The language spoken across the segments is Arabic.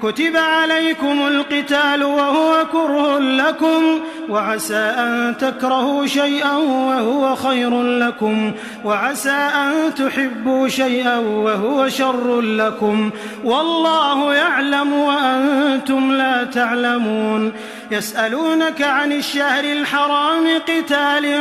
كتب عليكم القتال وهو كره لكم وعسى أن تكرهوا شيئا وهو خير لكم وعسى أن تحبوا شيئا وهو شر لكم والله يعلم وأنتم لا تعلمون يسألونك عن الشهر الحرام قتال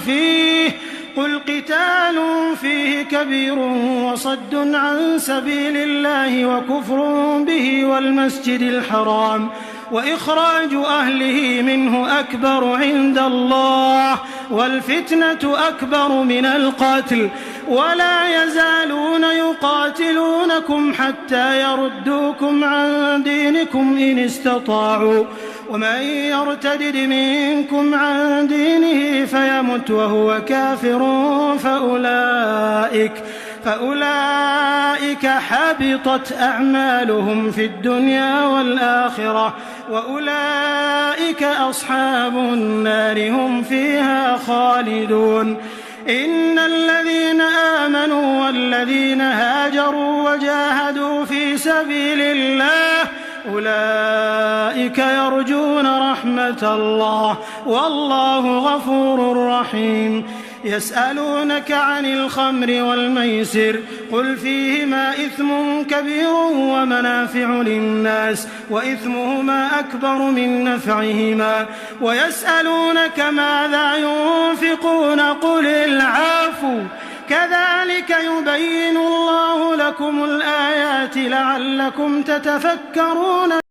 فيه قل قتال فيه كبير وصد عن سبيل الله وكفر به والمسجد الحرام وإخراج أهله منه أكبر عند الله والفتنة أكبر من القتل ولا يزالون يقاتلونكم حتى يردوكم عن دينكم إن استطاعوا ومن يرتدد منكم عن دينه فيمت وهو كافر فأولئك حبطت أعمالهم في الدنيا والآخرة وأولئك أصحاب النار هم فيها خالدون إن الذين آمنوا والذين هاجروا وجاهدوا في سبيل الله أولئك يرجون رحمة الله والله غفور رحيم يسألونك عن الخمر والميسر قل فيهما إثم كبير ومنافع للناس وإثمهما أكبر من نفعهما ويسألونك ماذا ينفقون قل العفو كذلك يبين الله لكم الآيات لعلكم تتفكرون